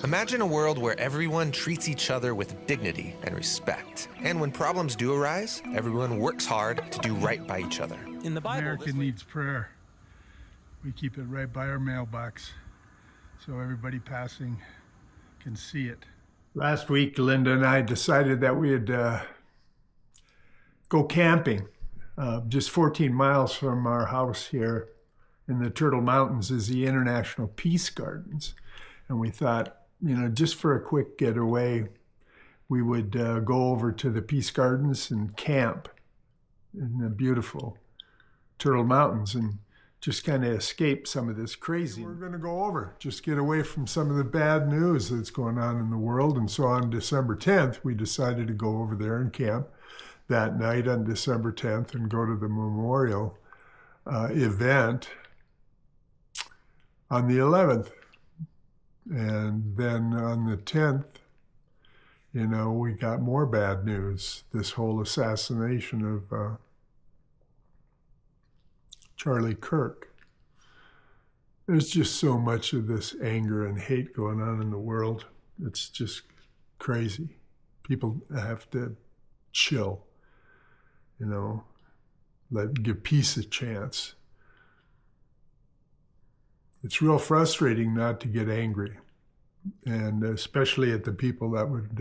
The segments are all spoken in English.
Imagine a world where everyone treats each other with dignity and respect. And when problems do arise, everyone works hard to do right by each other. In the Bible, America needs prayer. We keep it right by our mailbox so everybody passing can see it. Last week, Linda and I decided that we'd go camping. Just 14 miles from our house here in the Turtle Mountains is the International Peace Gardens. And we thought, you know, just for a quick getaway, we would go over to the Peace Gardens and camp in the beautiful Turtle Mountains and just kind of escape some of this crazy. We're going to go over, just get away from some of the bad news that's going on in the world. And so on December 10th, we decided to go over there and camp that night on December 10th and go to the memorial event on the 11th. And then on the 10th, you know, we got more bad news. This whole assassination of Charlie Kirk. There's just so much of this anger and hate going on in the world. It's just crazy. People have to chill, you know, give peace a chance. It's real frustrating not to get angry, and especially at the people that would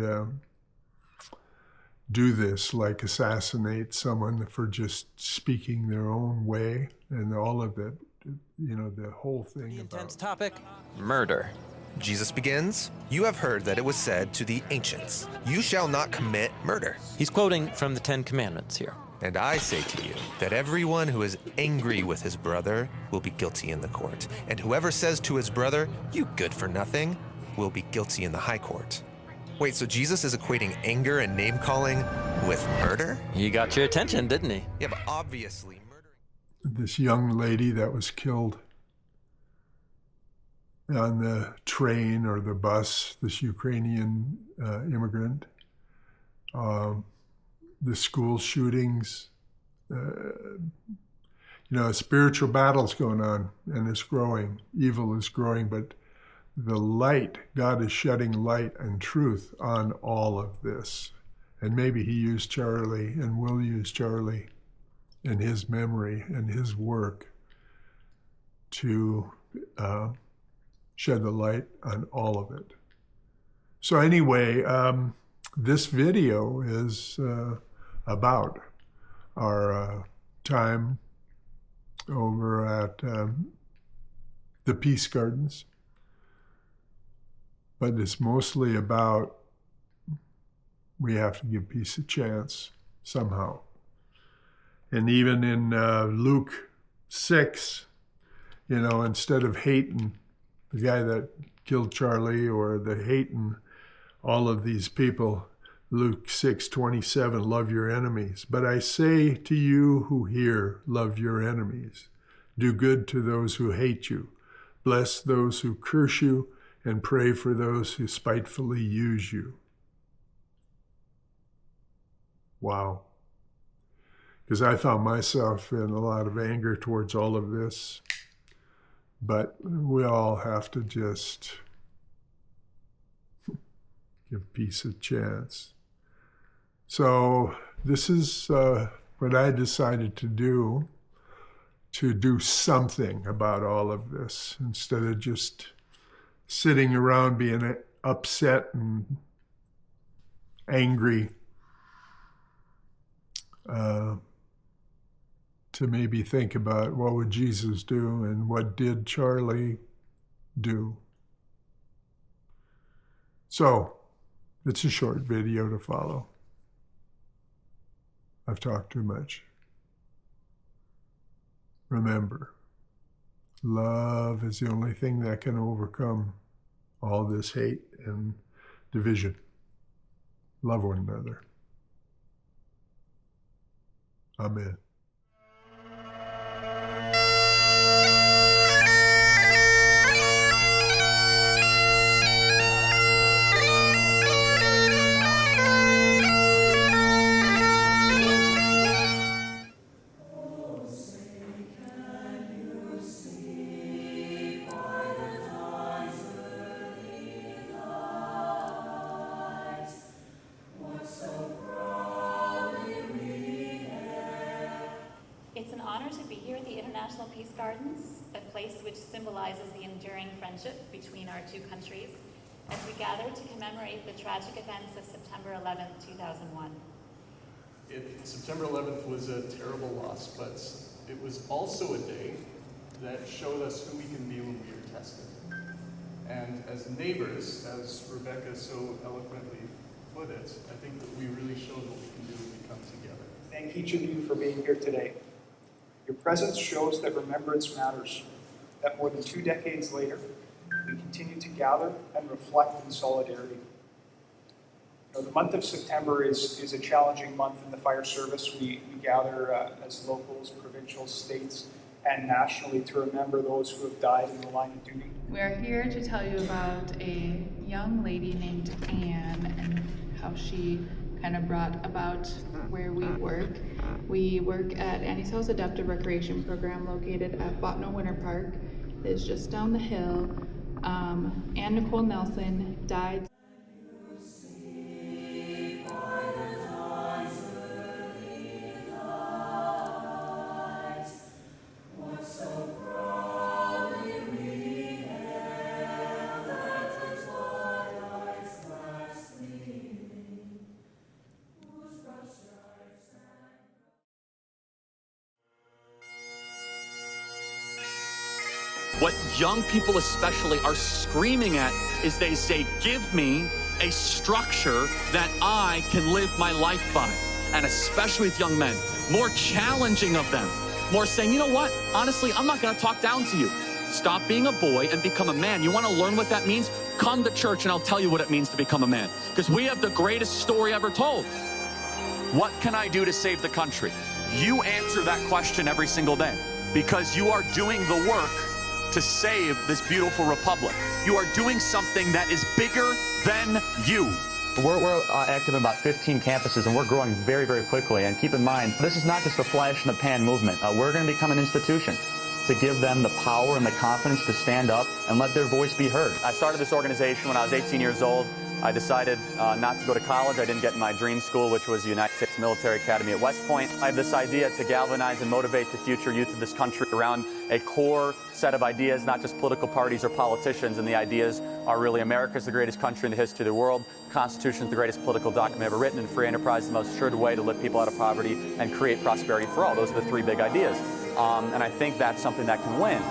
do this, like assassinate someone for just speaking their own way, and all of it, you know, the whole thing about... Intense topic, murder. Jesus begins, "You have heard that it was said to the ancients, 'You shall not commit murder.' He's quoting from the Ten Commandments here. And I say to you that everyone who is angry with his brother will be guilty in the court. And whoever says to his brother, 'You good for nothing,' will be guilty in the high court." Wait, so Jesus is equating anger and name-calling with murder? He got your attention, didn't he? Yeah, but obviously murdering... This young lady that was killed on the train or the bus, this Ukrainian immigrant, the school shootings, you know, a spiritual battle's going on, and it's growing. Evil is growing, but the light, God is shedding light and truth on all of this. And maybe he used Charlie and will use Charlie and his memory and his work to shed the light on all of it. So anyway, this video is about our time over at the Peace Gardens. But it's mostly about we have to give peace a chance somehow. And even in Luke 6, you know, instead of hating the guy that killed Charlie or the hating all of these people, Luke 6:27, love your enemies. But I say to you who hear, love your enemies. Do good to those who hate you. Bless those who curse you, and pray for those who spitefully use you. Wow. Because I found myself in a lot of anger towards all of this. But we all have to just give peace a chance. So this is what I decided to do something about all of this instead of just sitting around being upset and angry, to maybe think about what would Jesus do and what did Charlie do. So it's a short video to follow. I've talked too much. Remember, love is the only thing that can overcome all this hate and division. Love one another. Amen. Peace Gardens, a place which symbolizes the enduring friendship between our two countries, as we gather to commemorate the tragic events of September 11th, 2001. September 11th was a terrible loss, but it was also a day that showed us who we can be when we are tested. And as neighbors, as Rebecca so eloquently put it, I think that we really showed what we can do when we come together. Thank each of you for being here today. Your presence shows that remembrance matters, that more than 2 decades later, we continue to gather and reflect in solidarity. The month of September is a challenging month in the fire service. We gather as locals, provincial, states, and nationally to remember those who have died in the line of duty. We are here to tell you about a young lady named Anne and how she kind of brought about where we work. We work at Annie's House Adaptive Recreation Program located at Botno Winter Park. It is just down the hill. Anne Nicole Nelson died. What young people especially are screaming at is they say, give me a structure that I can live my life by. And especially with young men, more challenging of them, more saying, you know what, honestly, I'm not gonna talk down to you. Stop being a boy and become a man. You wanna learn what that means? Come to church and I'll tell you what it means to become a man. Because we have the greatest story ever told. What can I do to save the country? You answer that question every single day because you are doing the work to save this beautiful republic. You are doing something that is bigger than you. We're active in about 15 campuses, and we're growing very, very quickly. And keep in mind, this is not just a flash in the pan movement. We're going to become an institution to give them the power and the confidence to stand up and let their voice be heard. I started this organization when I was 18 years old. I decided not to go to college. I didn't get in my dream school, which was the United States Military Academy at West Point. I have this idea to galvanize and motivate the future youth of this country around a core set of ideas, not just political parties or politicians. And the ideas are really America's the greatest country in the history of the world. The Constitution is the greatest political document ever written, and free enterprise is the most assured way to lift people out of poverty and create prosperity for all. Those are the 3 big ideas. And I think that's something that can win.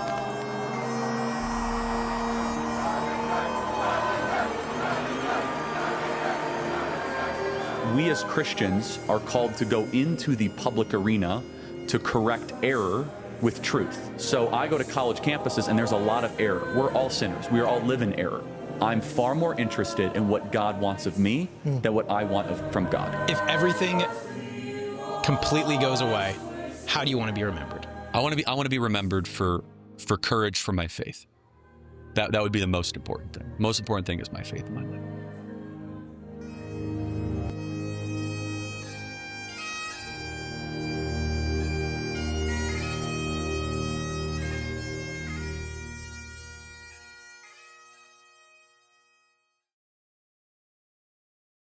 We as Christians are called to go into the public arena to correct error with truth. So I go to college campuses and there's a lot of error. We're all sinners. We all live in error. I'm far more interested in what God wants of me than what I want from God. If everything completely goes away, how do you want to be remembered? I want to be remembered for courage for my faith. That would be the most important thing. Most important thing is my faith in my life.